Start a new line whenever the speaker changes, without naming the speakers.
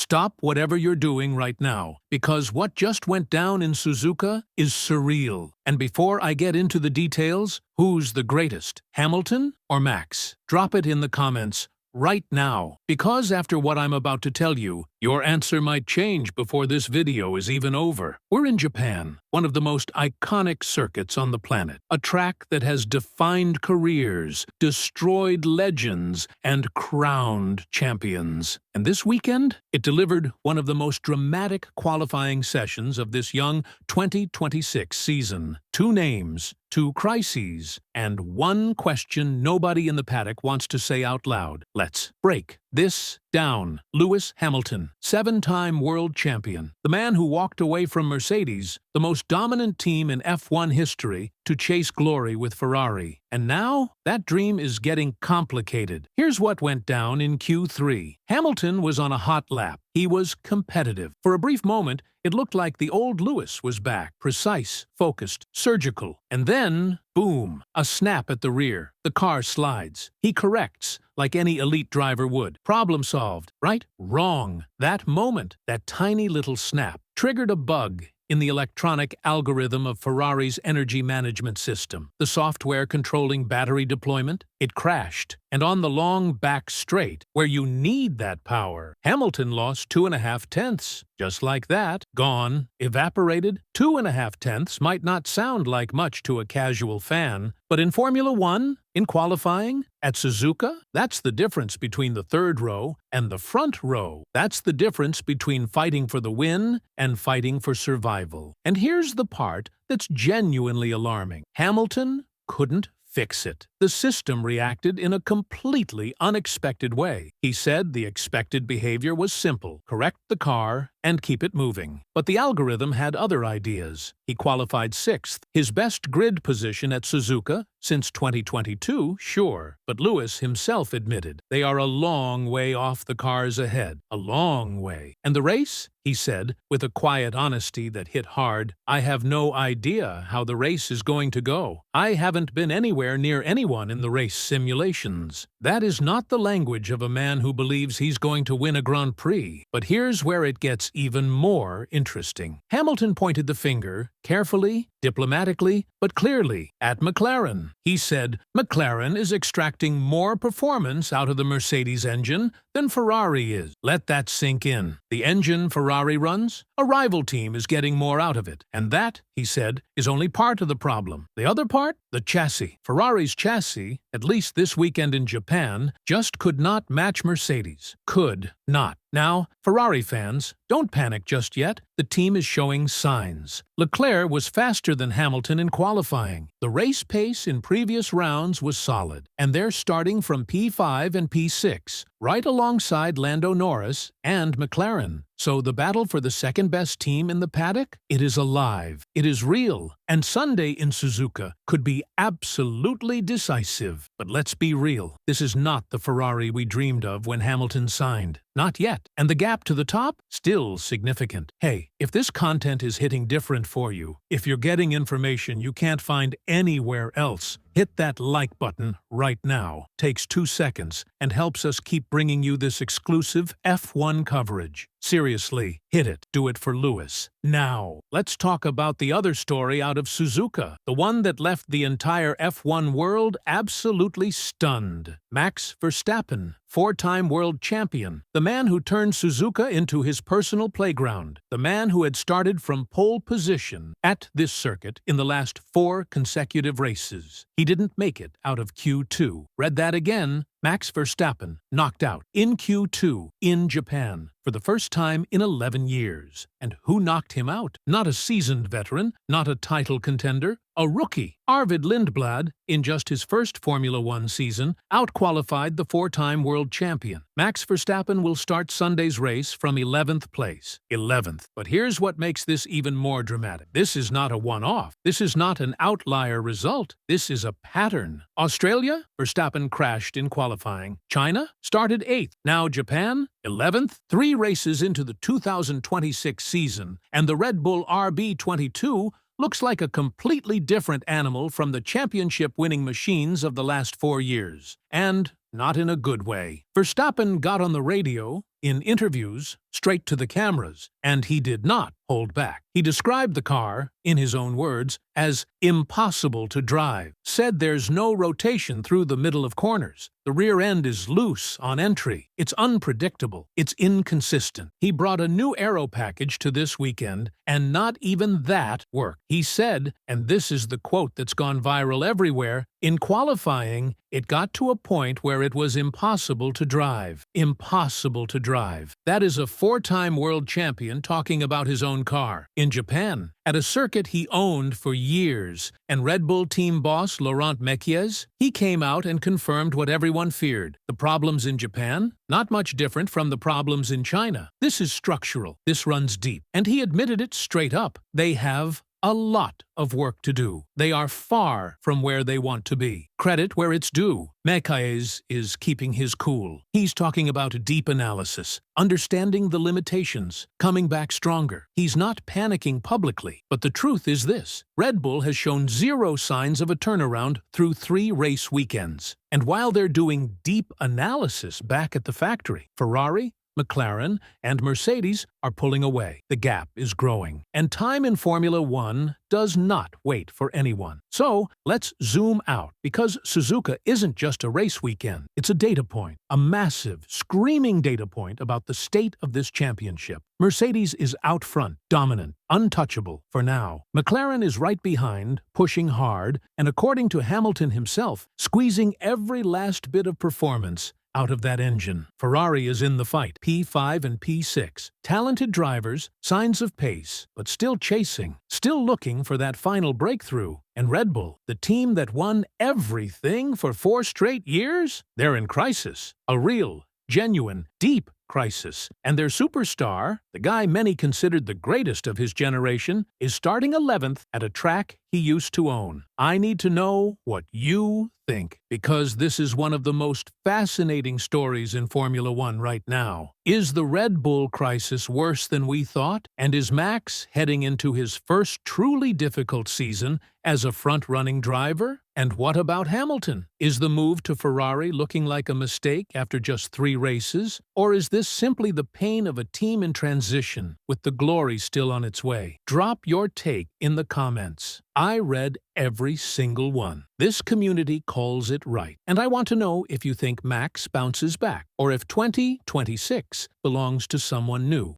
stop whatever you're doing right now, because what just went down in Suzuka is surreal. And before I get into the details, who's the greatest, Hamilton or Max? Drop it in the comments right now, because after what I'm about to tell you, your answer might change before this video is even over. We're in Japan, one of the most iconic circuits on the planet, a track that has defined careers, destroyed legends, and crowned champions. And this weekend, it delivered one of the most dramatic qualifying sessions of this young 2026 season. 2 names, 2 crises, and 1 question nobody in the paddock wants to say out loud. Let's break this down. Lewis Hamilton, 7-time world champion, the man who walked away from Mercedes, the most dominant team in F1 history, to chase glory with Ferrari. And now, that dream is getting complicated. Here's what went down in Q3. Hamilton was on a hot lap. He was competitive. For a brief moment, it looked like the old Lewis was back, precise, focused, surgical. And then, boom, a snap at the rear. The car slides. He corrects, like any elite driver would. Problem solved, right? Wrong. That moment, that tiny little snap, triggered a bug in the electronic algorithm of Ferrari's energy management system. The software controlling battery deployment, it crashed. And on the long back straight, where you need that power, Hamilton lost 2.5 tenths. Just like that, gone, evaporated. 2.5 tenths might not sound like much to a casual fan, but in Formula One, in qualifying, at Suzuka, that's the difference between the third row and the front row. That's the difference between fighting for the win and fighting for survival. And here's the part that's genuinely alarming. Hamilton couldn't fix it. The system reacted in a completely unexpected way. He said the expected behavior was simple: correct the car and keep it moving. But the algorithm had other ideas. He qualified 6th, his best grid position at Suzuka since 2022, sure. But Lewis himself admitted they are a long way off the cars ahead. A long way. And the race? He said, with a quiet honesty that hit hard, I have no idea how the race is going to go. I haven't been anywhere near anyone in the race simulations. That is not the language of a man who believes he's going to win a Grand Prix. But here's where it gets even more interesting. Hamilton pointed the finger, carefully, diplomatically, but clearly, at McLaren. He said, McLaren is extracting more performance out of the Mercedes engine than Ferrari is. Let that sink in. The engine Ferrari runs, a rival team is getting more out of it. And that, he said, is only part of the problem. The other part? The chassis. Ferrari's chassis, at least this weekend in Japan, just could not match Mercedes. Could not. Now, Ferrari fans, don't panic just yet. The team is showing signs. Leclerc was faster than Hamilton in qualifying. The race pace in previous rounds was solid, and they're starting from P5 and P6, right alongside Lando Norris and McLaren. So the battle for the second-best team in the paddock? It is alive. It is real. And Sunday in Suzuka could be absolutely decisive. But let's be real. This is not the Ferrari we dreamed of when Hamilton signed. Not yet. And the gap to the top? Still significant. Hey, if this content is hitting different for you, if you're getting information you can't find anywhere else, hit that like button right now. Takes 2 seconds and helps us keep bringing you this exclusive F1 coverage. Seriously, hit it. Do it for Lewis. Now, let's talk about the other story out of Suzuka, the one that left the entire F1 world absolutely stunned. Max Verstappen, 4-time world champion, the man who turned Suzuka into his personal playground, the man who had started from pole position at this circuit in the last 4 consecutive races. He didn't make it out of Q2. Read that again. Max Verstappen knocked out in Q2 in Japan for the first time in 11 years. And who knocked him out? Not a seasoned veteran, not a title contender, a rookie. Arvid Lindblad, in just his first Formula One season, outqualified the 4-time world champion. Max Verstappen will start Sunday's race from 11th place. 11th. But here's what makes this even more dramatic. This is not a one-off. This is not an outlier result. This is a pattern. Australia? Verstappen crashed in qualifying. China? Started 8th. Now Japan? 11th. 3 races into the 2026 season, and the Red Bull RB22 looks like a completely different animal from the championship-winning machines of the last 4 years. And not in a good way. Verstappen got on the radio, in interviews, straight to the cameras, and he did not hold back. He described the car, in his own words, as impossible to drive, said there's no rotation through the middle of corners. The rear end is loose on entry. It's unpredictable. It's inconsistent. He brought a new aero package to this weekend, and not even that worked. He said, and this is the quote that's gone viral everywhere, in qualifying, it got to a point where it was impossible to drive. Impossible to drive. That is a four-time world champion talking about his own car. In Japan, at a circuit he owned for years, and Red Bull team boss Laurent Mekies, he came out and confirmed what everyone feared. The problems in Japan? Not much different from the problems in China. This is structural. This runs deep. And he admitted it straight up. They have a lot of work to do. They are far from where they want to be. Credit where it's due. Mekies is keeping his cool. He's talking about deep analysis, understanding the limitations, coming back stronger. He's not panicking publicly. But the truth is this. Red Bull has shown zero signs of a turnaround through 3 race weekends. And while they're doing deep analysis back at the factory, Ferrari, McLaren, and Mercedes are pulling away. The gap is growing. And time in Formula One does not wait for anyone. So, let's zoom out, because Suzuka isn't just a race weekend. It's a data point. A massive, screaming data point about the state of this championship. Mercedes is out front, dominant, untouchable for now. McLaren is right behind, pushing hard, and according to Hamilton himself, squeezing every last bit of performance out of that engine. Ferrari is in the fight, P5 and P6. Talented drivers, signs of pace, but still chasing, still looking for that final breakthrough. And Red Bull, the team that won everything for 4 straight years? They're in crisis. A real, genuine, deep crisis. And their superstar, the guy many considered the greatest of his generation, is starting 11th at a track he used to own. I need to know what you think, because this is one of the most fascinating stories in Formula One right now. Is the Red Bull crisis worse than we thought? And is Max heading into his first truly difficult season as a front-running driver? And what about Hamilton? Is the move to Ferrari looking like a mistake after just 3 races? Or is this simply the pain of a team in transition, with the glory still on its way? Drop your take in the comments. I read every single one. This community calls it right. And I want to know if you think Max bounces back, or if 2026 belongs to someone new.